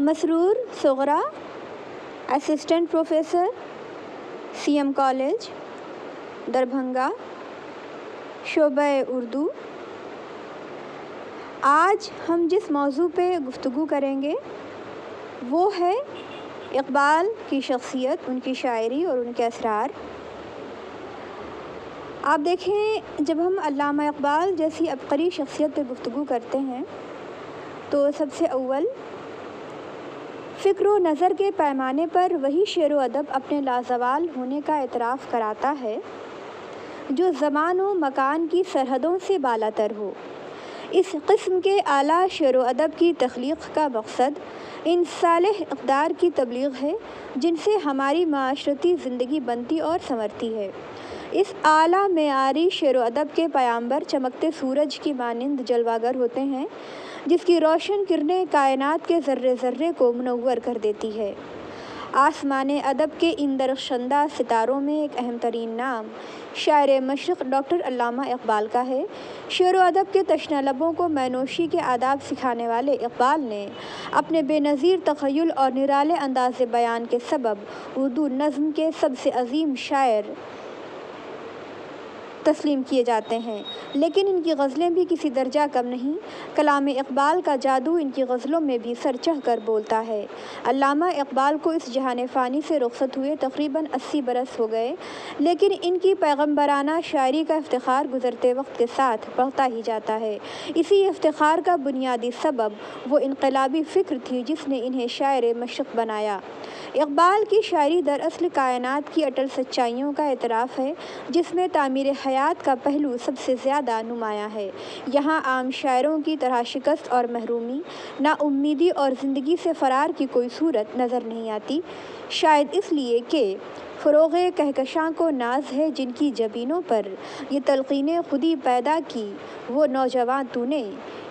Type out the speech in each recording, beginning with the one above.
مسرور Sughra, assistant professor, CM college Darbhanga, شعبہ اردو۔ آج ہم جس موضوع پہ گفتگو کریں گے وہ ہے اقبال کی شخصیت، ان کی شاعری اور ان کے اثرات۔ آپ دیکھیں، جب ہم علامہ اقبال جیسی عبقری شخصیت پہ گفتگو کرتے ہیں تو سب سے اول فکر و نظر کے پیمانے پر وہی شعر و ادب اپنے لازوال ہونے کا اعتراف کراتا ہے جو زمان و مکان کی سرحدوں سے بالا تر ہو۔ اس قسم کے اعلیٰ شعر و ادب کی تخلیق کا مقصد ان صالح اقدار کی تبلیغ ہے جن سے ہماری معاشرتی زندگی بنتی اور سنورتی ہے۔ اس اعلیٰ معیاری شعر و ادب کے پیامبر چمکتے سورج کی مانند جلوہ گر ہوتے ہیں جس کی روشن کرنیں کائنات کے ذرے ذرے کو منور کر دیتی ہے۔ آسمان ادب کے ان درخشندہ ستاروں میں ایک اہم ترین نام شاعر مشرق ڈاکٹر علامہ اقبال کا ہے۔ شعر و ادب کے تشنہ لبوں کو مے نوشی کے آداب سکھانے والے اقبال نے اپنے بے نظیر تخیل اور نرالے انداز بیان کے سبب اردو نظم کے سب سے عظیم شاعر تسلیم کیے جاتے ہیں، لیکن ان کی غزلیں بھی کسی درجہ کم نہیں۔ کلام اقبال کا جادو ان کی غزلوں میں بھی سر چڑھ کر بولتا ہے۔ علامہ اقبال کو اس جہان فانی سے رخصت ہوئے تقریباً 80 برس ہو گئے، لیکن ان کی پیغمبرانہ شاعری کا افتخار گزرتے وقت کے ساتھ بڑھتا ہی جاتا ہے۔ اسی افتخار کا بنیادی سبب وہ انقلابی فکر تھی جس نے انہیں شاعر مشرق بنایا۔ اقبال کی شاعری دراصل کائنات کی اٹل سچائیوں کا اعتراف ہے جس میں تعمیر حیات کا پہلو سب سے زیادہ نمایاں ہے۔ یہاں عام شاعروں کی طرح شکست اور محرومی، نا امیدی اور زندگی سے فرار کی کوئی صورت نظر نہیں آتی، شاید اس لیے کہ فروغ کہکشاں کو ناز ہے جن کی جبینوں پر یہ تلقین خودی پیدا کی وہ نوجواں تو نے،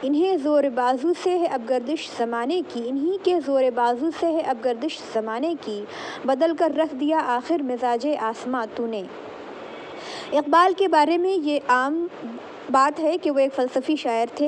انہیں زور بازو سے ہے اب گردش زمانے کی، انہی کے زور بازو سے ہے اب گردش زمانے کی، بدل کر رکھ دیا آخر مزاج آسماں تو نے۔ اقبال کے بارے میں یہ عام بات ہے کہ وہ ایک فلسفی شاعر تھے۔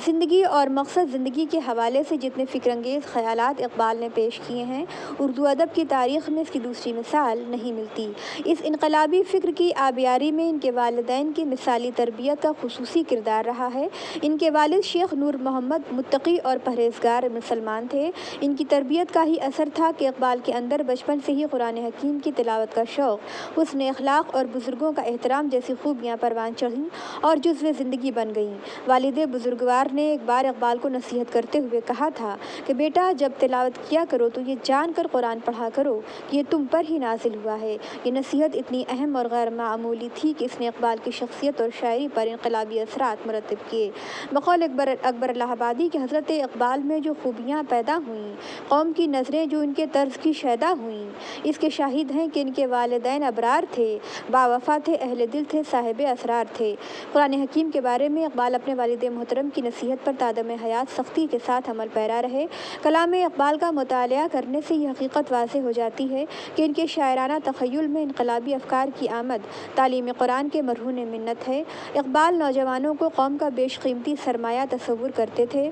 زندگی اور مقصد زندگی کے حوالے سے جتنے فکر انگیز خیالات اقبال نے پیش کیے ہیں، اردو ادب کی تاریخ میں اس کی دوسری مثال نہیں ملتی۔ اس انقلابی فکر کی آبیاری میں ان کے والدین کی مثالی تربیت کا خصوصی کردار رہا ہے۔ ان کے والد شیخ نور محمد متقی اور پرہیزگار مسلمان تھے۔ ان کی تربیت کا ہی اثر تھا کہ اقبال کے اندر بچپن سے ہی قرآن حکیم کی تلاوت کا شوق، حسن اخلاق اور بزرگوں کا احترام جیسی خوبیاں پروان چڑھیں اور جزو زندگی بن گئیں۔ والد بزرگوار نے ایک بار اقبال کو نصیحت کرتے ہوئے کہا تھا کہ بیٹا جب تلاوت کیا کرو تو یہ جان کر قرآن پڑھا کرو کہ یہ تم پر ہی نازل ہوا ہے۔ یہ نصیحت اتنی اہم اور غیر معمولی تھی کہ اس نے اقبال کی شخصیت اور شاعری پر انقلابی اثرات مرتب کیے۔ بقول اکبر الہ آبادی کہ حضرت اقبال میں جو خوبیاں پیدا ہوئیں، قوم کی نظریں جو ان کے طرز کی شیدا ہوئیں، اس کے شاہد ہیں کہ ان کے والدین ابرار تھے، باوفا تھے، اہل دل تھے، صاحب اسرار تھے۔ قرآن حکیم کے بارے میں اقبال اپنے والد محترم کی نصیحت پر تادم حیات سختی کے ساتھ عمل پیرا رہے۔ کلام اقبال کا مطالعہ کرنے سے یہ حقیقت واضح ہو جاتی ہے کہ ان کے شاعرانہ تخیل میں انقلابی افکار کی آمد تعلیم قرآن کے مرہون منت ہے۔ اقبال نوجوانوں کو قوم کا بیش قیمتی سرمایہ تصور کرتے تھے،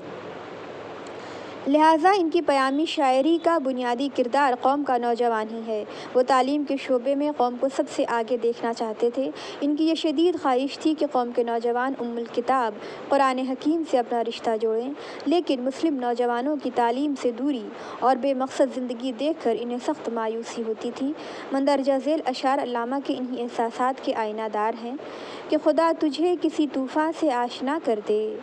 لہٰذا ان کی پیامی شاعری کا بنیادی کردار قوم کا نوجوان ہی ہے۔ وہ تعلیم کے شعبے میں قوم کو سب سے آگے دیکھنا چاہتے تھے۔ ان کی یہ شدید خواہش تھی کہ قوم کے نوجوان ام الکتاب قرآن حکیم سے اپنا رشتہ جوڑیں، لیکن مسلم نوجوانوں کی تعلیم سے دوری اور بے مقصد زندگی دیکھ کر انہیں سخت مایوسی ہوتی تھی۔ مندرجہ ذیل اشعار علامہ کے انہی احساسات کے آئینہ دار ہیں کہ خدا تجھے کسی طوفاں سے آشنا کر دے،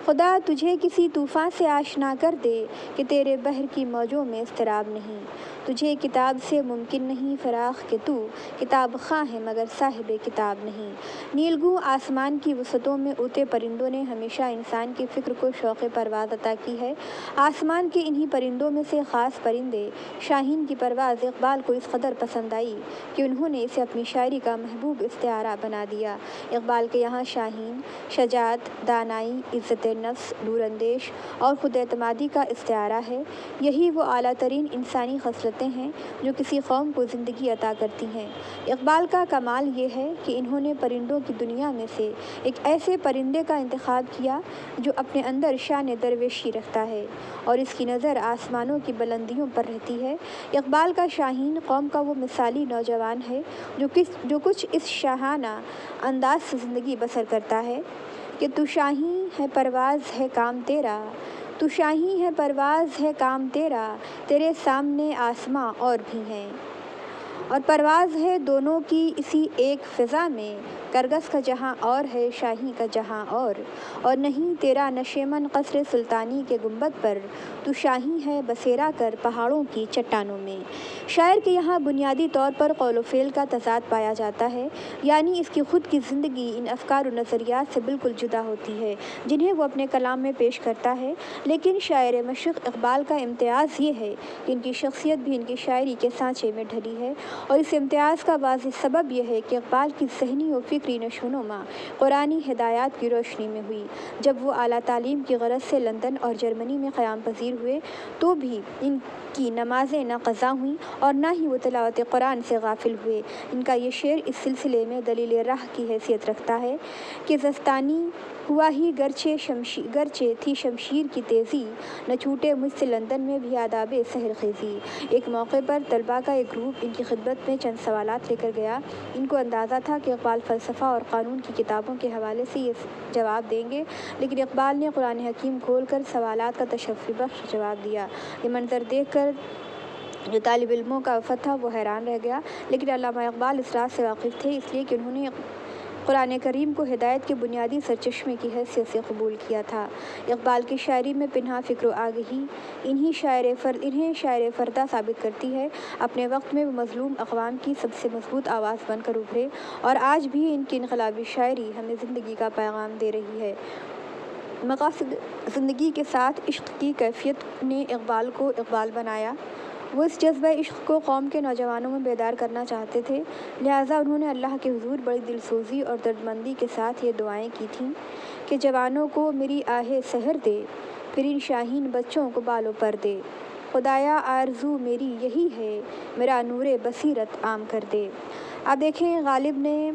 خدا تجھے کسی طوفاں سے آشنا کر دے کہ تیرے بحر کی موجوں میں اضطراب نہیں، تجھے کتاب سے ممکن نہیں فراق کہ تو کتاب خواں ہے مگر صاحب کتاب نہیں۔ نیلگوں آسمان کی وسعتوں میں اڑتے پرندوں نے ہمیشہ انسان کی فکر کو شوق پرواز عطا کی ہے۔ آسمان کے انہی پرندوں میں سے خاص پرندے شاہین کی پرواز اقبال کو اس قدر پسند آئی کہ انہوں نے اسے اپنی شاعری کا محبوب استعارہ بنا دیا۔ اقبال کے یہاں شاہین شجاعت، دانائی، عزت نفس، دور اندیش اور خود اعتمادی کا اس استعارہ ہے۔ یہی وہ اعلیٰ ترین انسانی خصلتیں ہیں جو کسی قوم کو زندگی عطا کرتی ہیں۔ اقبال کا کمال یہ ہے کہ انہوں نے پرندوں کی دنیا میں سے ایک ایسے پرندے کا انتخاب کیا جو اپنے اندر شان درویشی رکھتا ہے اور اس کی نظر آسمانوں کی بلندیوں پر رہتی ہے۔ اقبال کا شاہین قوم کا وہ مثالی نوجوان ہے جو کچھ اس شاہانہ انداز سے زندگی بسر کرتا ہے کہ تو شاہیں ہے پرواز ہے کام تیرا، تو شاہیں ہے پرواز ہے کام تیرا، تیرے سامنے آسماں اور بھی ہیں، اور پرواز ہے دونوں کی اسی ایک فضا میں، کرگس کا جہاں اور ہے شاہی کا جہاں اور نہیں تیرا نشیمن قصر سلطانی کے گنبد پر، تو شاہی ہے بسیرا کر پہاڑوں کی چٹانوں میں۔ شاعر کے یہاں بنیادی طور پر قول و فعل کا تضاد پایا جاتا ہے، یعنی اس کی خود کی زندگی ان افکار و نظریات سے بالکل جدا ہوتی ہے جنہیں وہ اپنے کلام میں پیش کرتا ہے، لیکن شاعر مشرق اقبال کا امتیاز یہ ہے کہ ان کی شخصیت بھی ان کی شاعری کے سانچے میں ڈھلی ہے، اور اس امتیاز کا واضح سبب یہ ہے کہ اقبال کی ذہنی و فکری نشوونما قرآنی ہدایات کی روشنی میں ہوئی۔ جب وہ اعلیٰ تعلیم کی غرض سے لندن اور جرمنی میں قیام پذیر ہوئے تو بھی ان کی نمازیں نہ قضا ہوئیں اور نہ ہی وہ تلاوت قرآن سے غافل ہوئے۔ ان کا یہ شعر اس سلسلے میں دلیل راہ کی حیثیت رکھتا ہے کہ زستانی ہوا ہی گرچہ تھی شمشیر کی تیزی، نہ چھوٹے مجھ سے لندن میں بھی آداب سحر خیزی۔ ایک موقع پر طلباء کا ایک گروپ ان کی خدمت میں چند سوالات لے کر گیا۔ ان کو اندازہ تھا کہ اقبال فلسفہ اور قانون کی کتابوں کے حوالے سے یہ جواب دیں گے، لیکن اقبال نے قرآن حکیم کھول کر سوالات کا تشفی بخش جواب دیا۔ یہ منظر دیکھ کر جو طالب علموں کا وفد تھا وہ حیران رہ گیا، لیکن علامہ اقبال اس راز سے واقف تھے، اس لیے کہ انہوں نے قرآن کریم کو ہدایت کے بنیادی سرچشمے کی حیثیت سے قبول کیا تھا۔ اقبال کی شاعری میں پنہاں فکر و آگہی انہیں شاعر فردہ ثابت کرتی ہے۔ اپنے وقت میں وہ مظلوم اقوام کی سب سے مضبوط آواز بن کر ابھرے اور آج بھی ان کی انقلابی شاعری ہمیں زندگی کا پیغام دے رہی ہے۔ مقاصد زندگی کے ساتھ عشق کی کیفیت نے اقبال کو اقبال بنایا۔ وہ اس جذبہ عشق کو قوم کے نوجوانوں میں بیدار کرنا چاہتے تھے، لہٰذا انہوں نے اللہ کے حضور بڑی دل سوزی اور دردمندی کے ساتھ یہ دعائیں کی تھیں کہ جوانوں کو میری آہ سحر دے، پھر ان شاہین بچوں کو بالوں پر دے، خدایا آرزو میری یہی ہے، میرا نور بصیرت عام کر دے۔ آپ دیکھیں غالب نے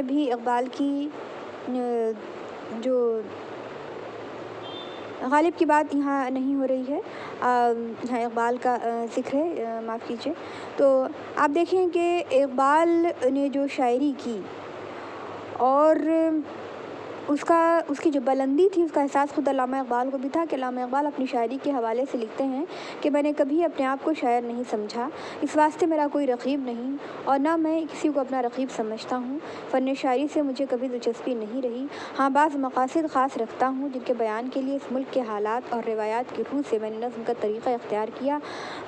بھی اقبال کی غالب کی بات یہاں نہیں ہو رہی ہے، یہاں اقبال کا ذکر ہے، معاف کیجیے۔ تو آپ دیکھیں کہ اقبال نے جو شاعری کی اور اس کی جو بلندی تھی، اس کا احساس خود علامہ اقبال کو بھی تھا کہ علامہ اقبال اپنی شاعری کے حوالے سے لکھتے ہیں کہ میں نے کبھی اپنے آپ کو شاعر نہیں سمجھا، اس واسطے میرا کوئی رقیب نہیں اور نہ میں کسی کو اپنا رقیب سمجھتا ہوں، فن شاعری سے مجھے کبھی دلچسپی نہیں رہی، ہاں بعض مقاصد خاص رکھتا ہوں جن کے بیان کے لیے اس ملک کے حالات اور روایات کی روح سے میں نے نظم کا طریقہ اختیار کیا،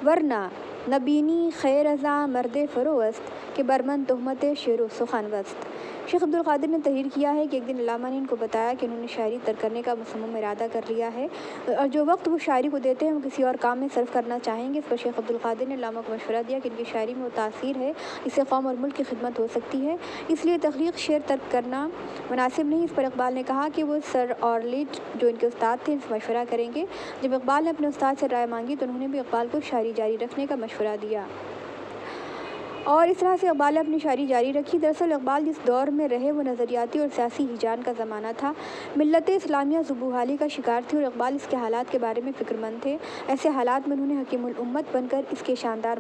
ورنہ نہ بینی خیر ازاں مرد فروست کہ برمن تہمت شعر و سخن وست۔ شیخ عبدالقادر نے تحریر کیا ہے کہ ایک دن علامہ نے ان کو بتایا کہ انہوں نے شاعری ترک کرنے کا مصمم ارادہ کر لیا ہے اور جو وقت وہ شاعری کو دیتے ہیں وہ کسی اور کام میں صرف کرنا چاہیں گے۔ اس پر شیخ عبدالقادر نے علامہ کو مشورہ دیا کہ ان کی شاعری میں وہ تاثیر ہے جس سے قوم اور ملک کی خدمت ہو سکتی ہے، اس لیے تخلیق شعر ترک کرنا مناسب نہیں۔ اس پر اقبال نے کہا کہ وہ سر آرلیٹ جو ان کے استاد تھے ان سے مشورہ کریں گے۔ جب اقبال نے اپنے استاد سے رائے مانگی تو انہوں نے بھی اقبال کو شاعری جاری رکھنے کا مشورہ دیا اور اس طرح سے اقبال نے اپنی شاعری جاری رکھی۔ دراصل اقبال جس دور میں رہے وہ نظریاتی اور سیاسی ہیجان کا زمانہ تھا، ملت اسلامیہ زبوحالی کا شکار تھی اور اقبال اس کے حالات کے بارے میں فکر مند تھے۔ ایسے حالات میں انہوں نے حکیم الامت بن کر اس کے شاندار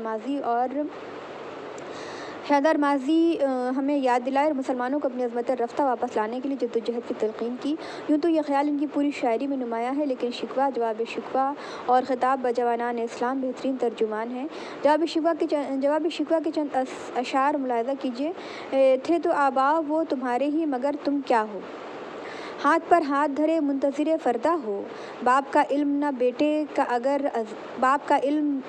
ماضی ہمیں یاد دلائے اور مسلمانوں کو اپنی عظمت رفتہ واپس لانے کے لیے جدوجہد کی تلقین کی۔ یوں تو یہ خیال ان کی پوری شاعری میں نمایاں ہے، لیکن شکوہ، جواب شکوہ اور خطاب بجوانان اسلام بہترین ترجمان ہیں۔ جواب شکوہ کے چند اشعار ملاحظہ کیجیے۔ تھے تو آبا وہ تمہارے ہی مگر تم کیا ہو، ہاتھ پر ہاتھ دھرے منتظر فردہ ہو، باپ کا علم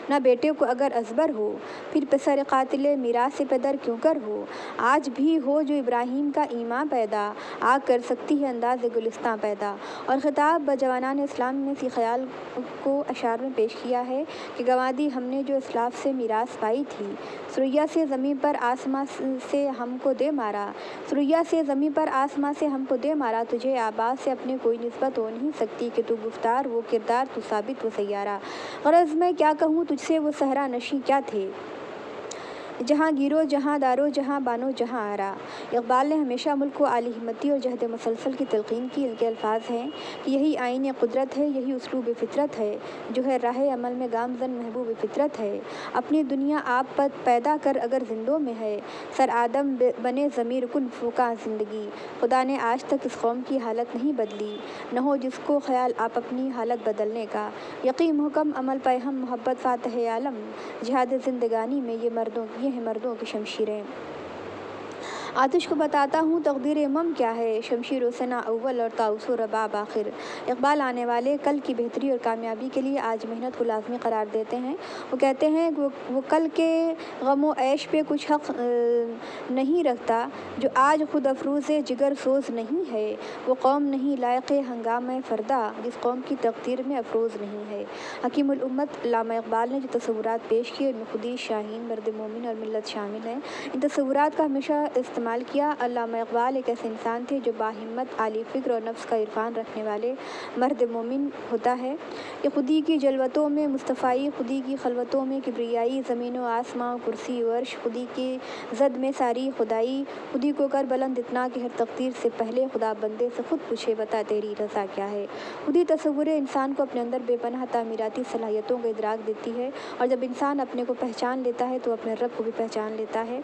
نہ نہ بیٹے کو اگر ازبر ہو، پھر پسر قاتل میراث پدر کیوں کر ہو، آج بھی ہو جو ابراہیم کا ایمان پیدا، آگ کر سکتی ہے انداز گلستاں پیدا۔ اور خطاب بجوانان اسلام میں اسی خیال کو اشعار میں پیش کیا ہے کہ گنوا دی ہم نے جو اسلاف سے میراث پائی تھی، ثریا سے زمین پر آسماں سے ہم کو دے مارا، ثریا سے زمین پر آسماں سے ہم کو دے مارا، تجھے آباد سے اپنے کوئی نسبت ہو نہیں سکتی کہ تو گفتار وہ کردار تو ثابت وہ سیارہ۔ غرض میں کیا کہوں تجھ سے وہ صحرا نشیں کیا تھے، جہاں گیرو جہاں دارو جہاں بانو جہاں آرا۔ اقبال نے ہمیشہ ملک کو اعلی ہمتی اور جہد مسلسل کی تلقین کی۔ ان کے الفاظ ہیں کہ یہی آئین قدرت ہے، یہی اسلوب فطرت ہے، جو ہے راہ عمل میں گامزن محبوب فطرت ہے۔ اپنی دنیا آپ پیدا کر اگر زندوں میں ہے، سر آدم بنے ضمیر کن فوکاں زندگی۔ خدا نے آج تک اس قوم کی حالت نہیں بدلی، نہ ہو جس کو خیال آپ اپنی حالت بدلنے کا۔ یقین محکم عمل پیہم محبت فاتح عالم، جہاد زندگانی میں یہ ہیں مردوں کی شمشیریں۔ آتش کو بتاتا ہوں تقدیر امم کیا ہے، شمشیر و سنا اول اور طاؤس و رباب آخر۔ اقبال آنے والے کل کی بہتری اور کامیابی کے لیے آج محنت کو لازمی قرار دیتے ہیں۔ وہ کہتے ہیں کہ وہ کل کے غم و عیش پہ کچھ حق نہیں رکھتا جو آج خود افروز جگر سوز نہیں ہے، وہ قوم نہیں لائق ہنگامہ فردا جس قوم کی تقدیر میں افروز نہیں ہے۔ حکیم الامت علامہ اقبال نے جو تصورات پیش کیے ان میں خودی، شاہین، مرد مومن اور ملت شامل ہیں۔ ان تصورات کا ہمیشہ استعمال کیا۔ علامہ اقبال ایک ایسے انسان تھے جو باہمت، عالی فکر اور نفس کا عرفان رکھنے والے مرد مومن ہوتا ہے کہ خودی کی جلوتوں میں مصطفائی، خودی کی خلوتوں میں کبریائی، زمین و آسماں، کرسی و عرش، خودی کی زد میں ساری خدائی، خودی کو کر بلند اتنا کہ ہر تقدیر سے پہلے خدا بندے سے خود پوچھے بتا تیری رضا کیا ہے۔ خودی تصور انسان کو اپنے اندر بے پناہ تعمیراتی صلاحیتوں کا ادراک دیتی ہے، اور جب انسان اپنے کو پہچان لیتا ہے تو اپنے رب کو بھی پہچان لیتا ہے،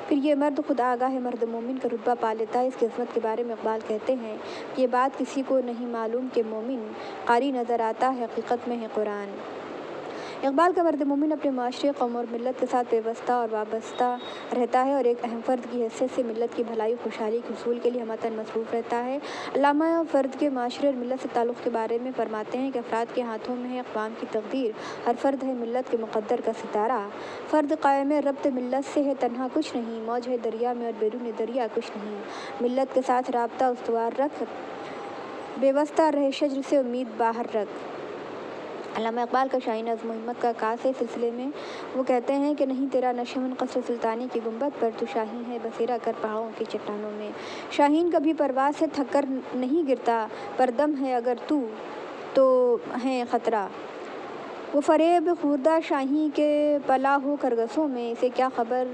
پھر یہ مرد خود آگاہ مرد مومن کا رتبہ پا لیتا ہے۔ اس کی عظمت کے بارے میں اقبال کہتے ہیں کہ یہ بات کسی کو نہیں معلوم کہ مومن قاری نظر آتا ہے، حقیقت میں ہے قرآن۔ اقبال کا مرد مومن اپنے معاشرے، قوم اور ملت کے ساتھ پیوستہ اور وابستہ رہتا ہے اور ایک اہم فرد کی حیثیت سے ملت کی بھلائی خوشحالی کے حصول کے لیے ہمتاً مصروف رہتا ہے۔ علامہ فرد کے معاشرے اور ملت سے تعلق کے بارے میں فرماتے ہیں کہ افراد کے ہاتھوں میں ہے اقوام کی تقدیر، ہر فرد ہے ملت کے مقدر کا ستارہ، فرد قائم ربط ملت سے ہے تنہا کچھ نہیں، موج ہے دریا میں اور بیرون دریا کچھ نہیں، ملت کے ساتھ رابطہ استوار رکھ، بے واسطہ رہ شجر سے امید باہر رکھ۔ علامہ اقبال کا شاہین عزم و ہمت کا عکاس ہے۔ سلسلے میں وہ کہتے ہیں کہ نہیں تیرا نشیمن قصر سلطانی کی گنبد پر، تو شاہین ہے بسیرا کر پہاڑوں کی چٹانوں میں۔ شاہین کبھی پرواز سے تھک کر نہیں گرتا، پر دم ہے اگر تو ہے خطرہ۔ وہ فریب خوردہ شاہین کے پلا ہو کرگسوں میں، اسے کیا خبر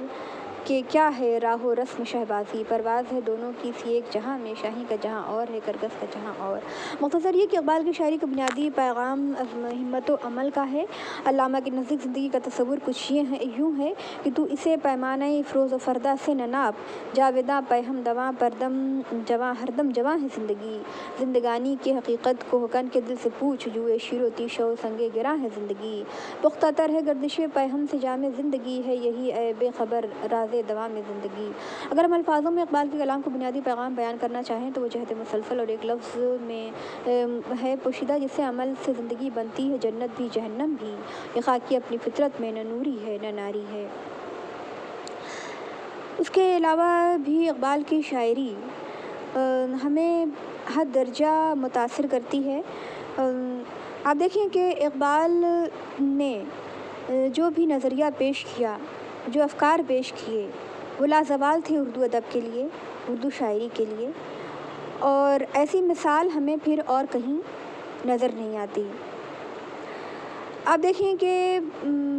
کہ کیا ہے راہ و رسم شہبازی، پرواز ہے دونوں کی سی ایک جہاں میں، شاہین کا جہاں اور ہے کرگس کا جہاں اور۔ مختصر یہ کہ اقبال کی شاعری کا بنیادی پیغام عزم ہمت و عمل کا ہے۔ علامہ کے نزدیک زندگی کا تصور کچھ یوں ہے کہ تو اسے پیمانہ فروز و فردا سے نہ ناپ، جاویداں پیہم دواں پردم جواں ہر دم جواں ہے زندگی، زندگانی کی حقیقت کو حقن کے دل سے پوچھ، جوئے شیر و تیش و سنگ گراں ہے زندگی، پختہ تر ہے گردش پیہم سے جام زندگی، ہے یہی اے بے خبر راز دوام زندگی۔ اگر ہم الفاظوں میں اقبال کے کلام کو بنیادی پیغام بیان کرنا چاہیں تو وہ جہد مسلسل اور ایک لفظ میں ہے پوشیدہ، جس سے عمل سے زندگی بنتی ہے جنت بھی جہنم بھی، یہ خاکی اپنی فطرت میں نہ نوری ہے نہ ناری ہے۔ اس کے علاوہ بھی اقبال کی شاعری ہمیں حد درجہ متاثر کرتی ہے۔ آپ دیکھیں کہ اقبال نے جو بھی نظریہ پیش کیا، جو افکار پیش کیے، وہ لازوال تھے اردو ادب کے لیے، اردو شاعری کے لیے، اور ایسی مثال ہمیں پھر اور کہیں نظر نہیں آتی۔ آپ دیکھیں کہ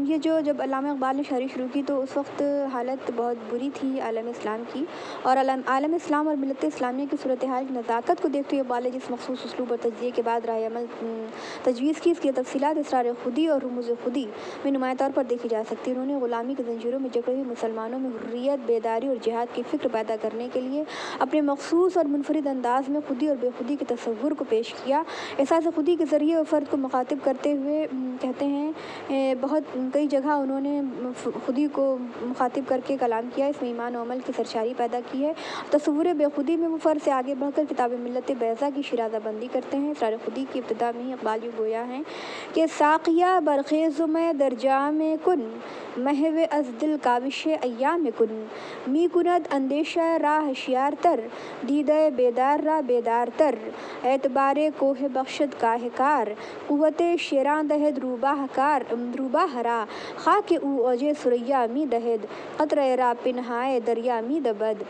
یہ جب علامہ اقبال نے شاعری شروع کی تو اس وقت حالت بہت بری تھی عالم اسلام کی، اور عالم اسلام اور ملت اسلامیہ کی صورتحال کی نزاکت کو دیکھتے ہوئے اقبال نے جس مخصوص اسلوب اور تجزیے کے بعد راہ عمل تجویز کی، اس کی تفصیلات اسرار خودی اور رموز خودی میں نمایاں طور پر دیکھی جا سکتی۔ انہوں نے غلامی کی زنجیروں میں جکڑے ہوئے مسلمانوں میں حریت، بیداری اور جہاد کی فکر پیدا کرنے کے لیے اپنے مخصوص اور منفرد انداز میں خودی اور بے خودی کے تصور کو پیش کیا۔ احساس خودی کے ذریعے وہ فرد کو مخاطب کرتے ہوئے کہتے کرتے ہیں۔ بہت کئی جگہ انہوں نے خودی کو مخاطب کر کے کلام کیا، اس میں ایمان و عمل کی سرشاری پیدا کی ہے۔ تصور بے خودی میں وہ فرد سے آگے بڑھ کر کتاب ملت بیضا کی شیرازہ بندی کرتے ہیں۔ اسرار خودی کی ابتدا میں ہی اقبال یوں گویا ہیں کہ ساقیہ برخیز میں در جام کن، محو از دل کاوش ایام کن، می کند اندیشہ را ہوشیار تر، دیدہ بیدار را بیدار تر، اعتبار کوہ بخشد کاہ کار، قوت شیران دہد روباہ را، خاک او اوج ثریا می دہد، قطرہ را پنہائے دریا می دبد،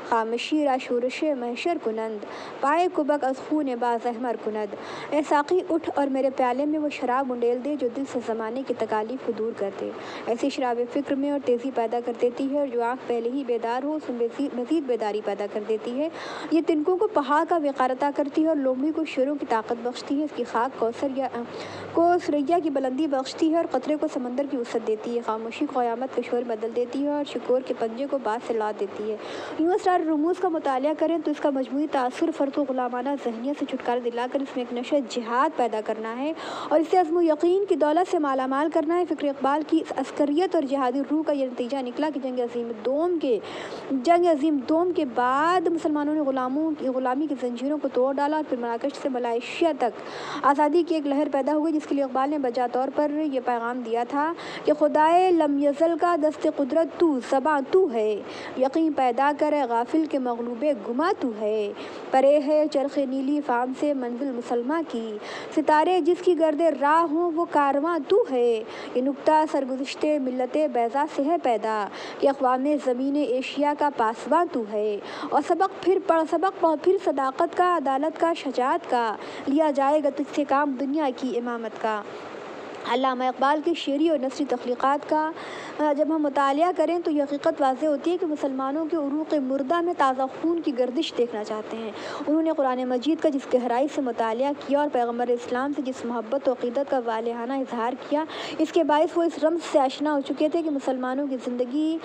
خامشی را شورش محشر کنند، پائے کبک از خون باز احمر کند۔ اے ساقی اٹھ اور میرے پیالے میں وہ شراب انڈیل دے جو دل سے زمانے کی تکالیف کو دور کر دے۔ ایسی شراب فکر میں اور تیزی پیدا کر دیتی ہے، اور جو آنکھ پہلے ہی بیدار ہو اس میں مزید بیداری پیدا کر دیتی ہے۔ یہ تنکوں کو پہاڑ کا وقار عطا کرتی ہے اور لومڑی کو شیروں کی طاقت بخشتی ہے۔ اس کی خاک کو ثریا کی بلندی بخشتی ہے اور قطرے کو سمندر کی وسعت دیتی ہے۔ خاموشی کو قیامت کے شور بدل دیتی ہے اور شکور کے پنجے کو باز سے لاد دیتی ہے۔ یوں اسرار رموز کا مطالعہ کریں تو اس کا مجموعی تاثر فرد کو غلامانہ ذہنیت سے چھٹکارا دلا کر اس میں ایک نشت جہاد پیدا کرنا ہے اور اسے عزم و یقین کی دولت سے مالا مال کرنا ہے۔ فکر اقبال کی اس عسکریت اور جہادی روح کا یہ نتیجہ نکلا کہ جنگ عظیم دوم کے بعد مسلمانوں نے غلامی کی زنجیروں کو توڑ ڈالا اور پھر مراکش سے ملائیشیا تک آزادی کی ایک لہر پیدا ہوئی، جس کے لیے اقبال نے بجا طور پر یہ پیغام دیا تھا کہ خدائے لم یزل کا دست قدرت تو، زباں تو ہے، یقین پیدا کرے غافل کے مغلوب گما تو ہے، پرے ہے چرخ نیلی فام سے منزل مسلمہ کی، ستارے جس کی گرد راہ ہوں وہ کارواں تو ہے، یہ نکتہ سرگزشت ملت بیضا سے ہے پیدا کہ اقوام زمین ایشیا کا پاسباں تو ہے، اور سبق پھر صداقت کا، عدالت کا، شجاعت کا، لیا جائے گا تجھ سے کام دنیا کی امامت کا۔ علامہ اقبال کی شعری اور نثری تخلیقات کا جب ہم مطالعہ کریں تو یہ حقیقت واضح ہوتی ہے کہ مسلمانوں کے عروق مردہ میں تازہ خون کی گردش دیکھنا چاہتے ہیں۔ انہوں نے قرآن مجید کا جس گہرائی سے مطالعہ کیا اور پیغمبر اسلام سے جس محبت و عقیدت کا والہانہ اظہار کیا، اس کے باعث وہ اس رمز سے آشنا ہو چکے تھے کہ مسلمانوں کی زندگی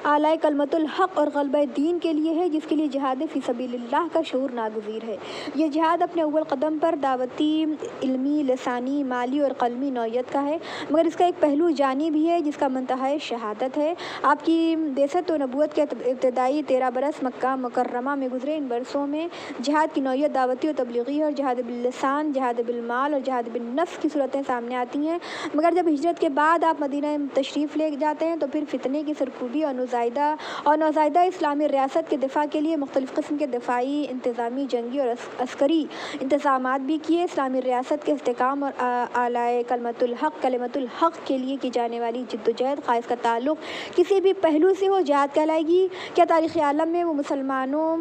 اعلیٰ کلمت الحق اور غلبہ دین کے لیے ہے، جس کے لیے جہاد فی سبیل اللہ کا شعور ناگزیر ہے۔ یہ جہاد اپنے اول قدم پر دعوتی، علمی، لسانی، مالی اور قلمی نوعیت کا ہے، مگر اس کا ایک پہلو جانی بھی ہے جس کا منتہا شہادت ہے۔ آپ کی بعثت و نبوت کے ابتدائی 13 برس مکہ مکرمہ میں گزرے۔ ان برسوں میں جہاد کی نوعیت دعوتی اور تبلیغی ہے، اور جہاد باللسان، جہاد بالمال اور جہاد بالنفس کی صورتیں سامنے آتی ہیں، مگر جب ہجرت کے بعد آپ مدینہ تشریف لے جاتے ہیں تو پھر فتنے کی سرکوبی اور نوزائیدہ اسلامی ریاست کے دفاع کے لیے مختلف قسم کے دفاعی، انتظامی، جنگی اور عسکری انتظامات بھی کیے۔ اسلامی ریاست کے استحکام اور اعلیٰ کلمت الحق کے لیے کی جانے والی جدوجہد، خواہ اس کا تعلق کسی بھی پہلو سے ہو، جہاد کہلائے گی۔ کیا تاریخ عالم میں مسلمانوں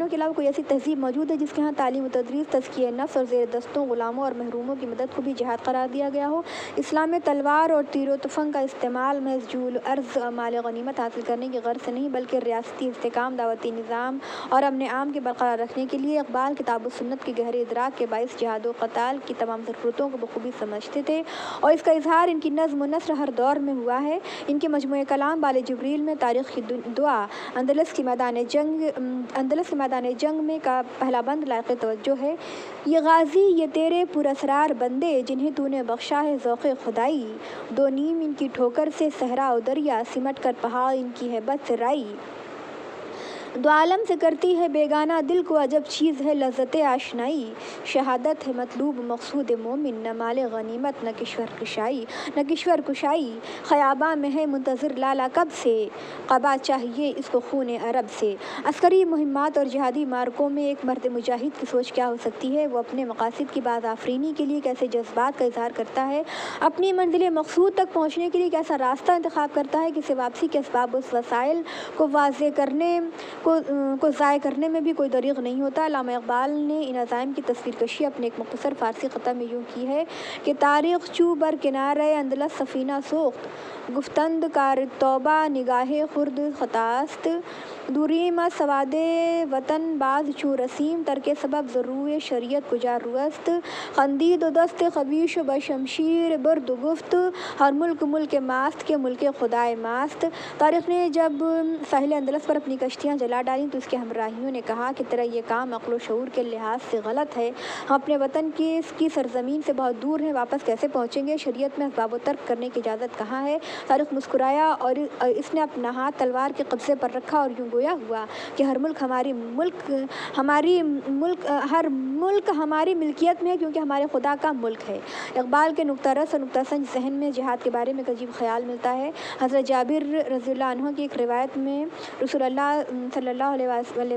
کے علاوہ کوئی ایسی تہذیب موجود ہے جس کے ہاں تعلیم و تدریس، تزکیہ نفس اور زیر دستوں غلاموں اور محروموں کی مدد کو بھی جہاد قرار دیا گیا ہو؟ اسلام میں تلوار اور تیر و تفنگ کا استعمال محض جول ارض، مال غنیمت حاصل کرنے کی غرض سے نہیں، بلکہ ریاستی استحکام، دعوتی نظام اور امن عام کے برقرار رکھنے کے لیے۔ اقبال کتاب و سنت کے گہرے ادراک کے باعث جہاد و قتال کی تمام ضرورتوں کو بخوبی سمجھتے تھے، اور اس کا اظہار ان کی نظم و نثر ہر دور میں ہوا ہے۔ ان کے مجموعہ کلام بال جبریل میں تاریخ کی دعا، اندلس کے میدان جنگ میں کا پہلا بند لائق توجہ ہے۔ یہ غازی، یہ تیرے پراسرار بندے، جنہیں تو نے بخشا ہے ذوق خدائی، دو نیم ان کی ٹھوکر سے صحرا و دریا، سمٹ کر پہاڑ ان کی ہیبت سے رائی، دو عالم سے کرتی ہے بیگانہ دل کو عجب چیز ہے لذت آشنائی، شہادت ہے مطلوب مقصود مومن، نہ مال غنیمت نہ کشور کشائی، خیاباں میں ہے منتظر لالا کب سے، قبا چاہیے اس کو خون عرب سے۔ عسکری مہمات اور جہادی معرکوں میں ایک مرد مجاہد کی سوچ کیا ہو سکتی ہے؟ وہ اپنے مقاصد کی باز آفرینی کے لیے کیسے جذبات کا اظہار کرتا ہے، اپنی منزل مقصود تک پہنچنے کے لیے کیسا راستہ انتخاب کرتا ہے، کسی واپسی کے اسباب اس وسائل کو ضائع کرنے میں بھی کوئی دریغ نہیں ہوتا۔ علامہ اقبال نے ان عزائم کی تصویر کشی اپنے ایک مختصر فارسی خطہ میں یوں کی ہے کہ تاریخ چو بر کنارۂ اندلس سفینہ سوخت، گفتند کار توبہ نگاہ خرد خطاست، دوریم از سواد وطن باز چو رسیم، ترک سبب ضروع شریعت کجا روست، خندید و دست خبیش و بشمشیر برد و گفت، ہر ملک ماست کے ملک خدائے ماست۔ تاریخ نے جب ساحل اندلس پر اپنی کشتیاں جلا ڈالیں تو اس کے ہمراہیوں نے کہا کہ تیرا یہ کام عقل و شعور کے لحاظ سے غلط ہے، ہم اپنے وطن کی اس کی سرزمین سے بہت دور ہیں، واپس کیسے پہنچیں گے؟ شریعت میں اسباب و ترک کرنے کی اجازت کہاں ہے؟ طارق مسکرایا اور اس نے اپنا ہاتھ تلوار کے قبضے پر رکھا اور یوں گویا ہوا کہ ہر ملک ہماری ملکیت میں ہے، کیونکہ ہمارے خدا کا ملک ہے۔ اقبال کے نکتہ رس اور نکتہ سنج ذہن میں جہاد کے بارے میں ایک عجیب خیال ملتا ہے۔ حضرت جابر رضی اللہ عنہ کی ایک روایت میں رسول اللہ صلی اللہ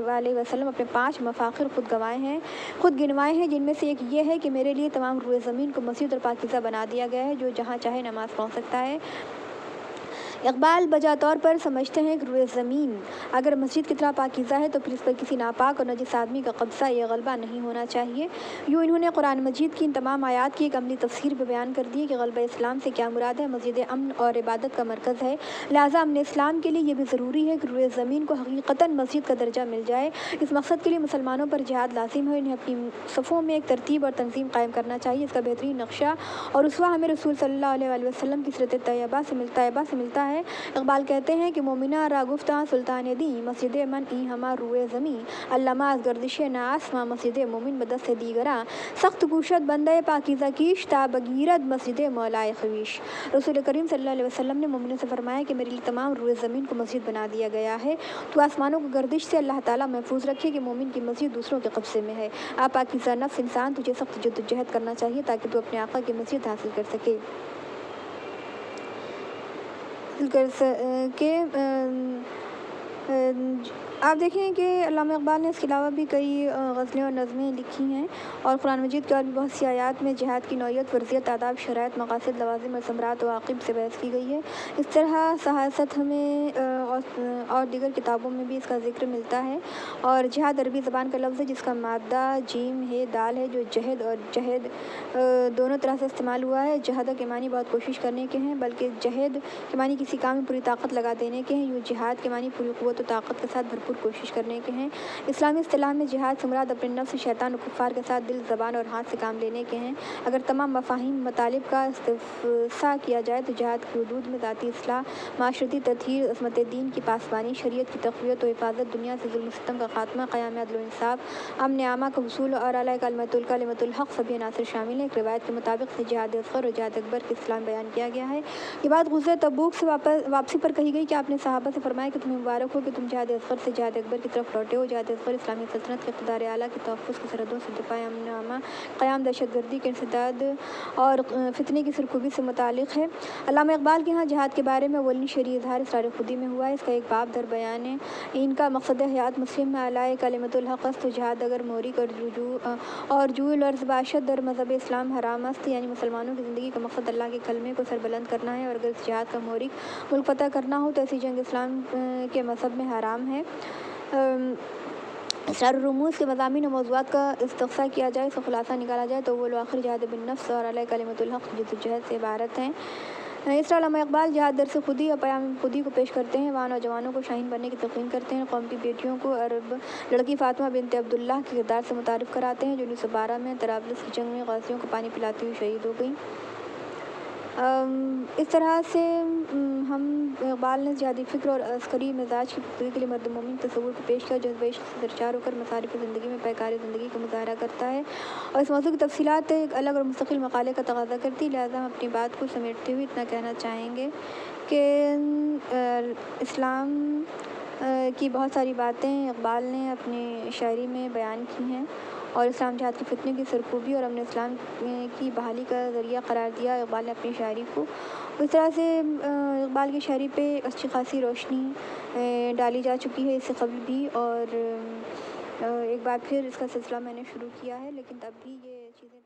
علیہ وسلم اپنے 5 مفاخر خود گنوائے ہیں، جن میں سے ایک یہ ہے کہ میرے لیے تمام روئے زمین کو مسجد اور پاکیزہ بنا دیا گیا ہے، جو جہاں چاہے نماز پڑھ سکتا ہے۔ اقبال بجا طور پر سمجھتے ہیں کہ روئے زمین اگر مسجد کی طرح پاکیزہ ہے تو پھر اس پر کسی ناپاک اور نجس آدمی کا قبضہ یا غلبہ نہیں ہونا چاہیے۔ یوں انہوں نے قرآن مجید کی ان تمام آیات کی ایک عملی تفسیر بھی بیان کر دی کہ غلبہ اسلام سے کیا مراد ہے۔ مسجد امن اور عبادت کا مرکز ہے، لہٰذا امن اسلام کے لیے یہ بھی ضروری ہے کہ روئے زمین کو حقیقتاً مسجد کا درجہ مل جائے۔ اس مقصد کے لیے مسلمانوں پر جہاد لازم ہے، انہیں اپنی صفوں میں ایک ترتیب اور تنظیم قائم کرنا چاہیے۔ اس کا بہترین نقشہ اور اسوہ ہمیں رسول صلی اللہ علیہ وسلم کی سیرت طیبہ سے ملتا ہے۔ اقبال کہتے ہیں کہ مومنہ را گفتہ سلطان دین مسجد من ای ہما روئے زمین علامہ از گردش ناس ما مسجد مومن بدست دیگراں سخت کوشد بندہ پاکیزہ کیش تا بگیرد مسجد مولائے خویش۔ رسول کریم صلی اللہ علیہ وسلم نے مومنوں سے فرمایا کہ میرے لیے تمام روئے زمین کو مسجد بنا دیا گیا ہے، تو آسمانوں کو گردش سے اللہ تعالیٰ محفوظ رکھے کہ مومن کی مسجد دوسروں کے قبضے میں ہے۔ آپ پاکیزہ نفس انسان، تجھے سخت جدوجہد کرنا چاہیے تاکہ تو اپنے آقا کی مسجد حاصل کر سکے۔ آپ دیکھیں کہ علامہ اقبال نے اس کے علاوہ بھی کئی غزلیں اور نظمیں لکھی ہیں، اور قرآن مجید کے اور بھی بہت سی آیات میں جہاد کی نوعیت، فرضیت، آداب، شرائط، مقاصد، لوازم اور ثمرات و عواقب سے بحث کی گئی ہے۔ اس طرح سیاست میں اور دیگر کتابوں میں بھی اس کا ذکر ملتا ہے۔ اور جہاد عربی زبان کا لفظ ہے جس کا مادہ جیم ہے دال ہے، جو جہد اور جہد دونوں طرح سے استعمال ہوا ہے۔ جہد کے معنی بہت کوشش کرنے کے ہیں، بلکہ جہد کے معنی کسی کام میں پوری طاقت لگا دینے کے ہیں۔ یوں جہاد کے معنی پوری قوت و طاقت کے ساتھ بھرپور کوشش کرنے کے ہیں۔ اسلامی اصطلاح میں جہاد سے مراد اپنے نفس، شیطان و کفار کے ساتھ دل، زبان اور ہاتھ سے کام لینے کے ہیں۔ اگر تمام مفاہیم مطالب کا استفسار کیا جائے تو جہاد کی حدود میں ذاتی اصلاح، معاشرتی تطہیر، عصمت دین کی پاسبانی، شریعت کی تقویت و حفاظت، دنیا سے ظلم و ستم کا خاتمہ، قیام عدل و انصاف، امن عامہ کا حصول اور اعلیٰ کلمۃ الحق سبھی عناصر شامل ہیں۔ ایک روایت کے مطابق سے جہاد اصغر اور جہاد اکبر کی اصطلاح بیان کیا گیا ہے۔ یہ بات غزوہ تبوک سے واپسی پر کہی گئی کہ آپ نے صحابہ سے فرمایا کہ تمہیں مبارک ہو کہ تم جہاد اصغر سے جہاد اکبر کی طرف لوٹے ہو۔ جہاد اصغر اسلامی سلطنت کے اقتدار اعلیٰ کی تحفظ کی سرحدوں سے دفاع، امن عامہ، قیام، دہشت گردی کے انسداد اور فتنے کی سرکوبی سے متعلق ہے۔ علامہ اقبال کے ہاں جہاد کے بارے میں اولین شرعی اظہار اسرار خودی میں ہوا ہے۔ اس کا ایک باب در بیان ہے۔ ان کا مقصد حیات مسلم میں اعلیٰ کلمۃ الحق است، جہاد اگر موریک اور جوئی لرز باشد در مذہب اسلام حرام است، یعنی مسلمانوں کی زندگی کا مقصد اللہ کے کلمے کو سر بلند کرنا ہے، اور اگر اس جہاد کا موریک ملک فتح کرنا ہو تو ایسی جنگ اسلام کے مذہب میں حرام ہے۔ اسرار الرموز کے مضامین و موضوعات کا استقصاء کیا جائے، اس کا خلاصہ نکالا جائے تو اول و آخر جہاد بالنفس اور اعلیٰ کلمۃ الحق جدوجہد سے عبارت ہیں۔ اس طرح علامہ اقبال جہاد درس خودی اور پیام خودی کو پیش کرتے ہیں، وہاں نوجوانوں کو شاہین بننے کی تلقین کرتے ہیں، قوم کی بیٹیوں کو عرب لڑکی فاطمہ بنت عبداللہ کے کردار سے متعارف کراتے ہیں جو 1912 میں طرابلس کی جنگ میں غازیوں کو پانی پلاتی ہوئی شہید ہو گئیں۔ اس طرح سے ہم اقبال نے جہادی فکر اور عسکری مزاج کی پختگی کے لیے مرد مومن تصور کو پیش کیا، جذبہ عشق سے سرشار ہو کر مصارف زندگی میں پیکار زندگی کا مظاہرہ کرتا ہے، اور اس موضوع کی تفصیلات ایک الگ اور مستقل مقالے کا تقاضا کرتی۔ لہٰذا ہم اپنی بات کو سمیٹتے ہوئے اتنا کہنا چاہیں گے کہ اسلام کی بہت ساری باتیں اقبال نے اپنی شاعری میں بیان کی ہیں، اور اسلام جہاد کی فتنے کی سرکوبی اور امن اسلام کی بحالی کا ذریعہ قرار دیا اقبال نے اپنی شاعری کو۔ اس طرح سے اقبال کی شاعری پہ اچھی خاصی روشنی ڈالی جا چکی ہے اس سے قبل بھی، اور ایک بار پھر اس کا سلسلہ میں نے شروع کیا ہے، لیکن تب بھی یہ چیزیں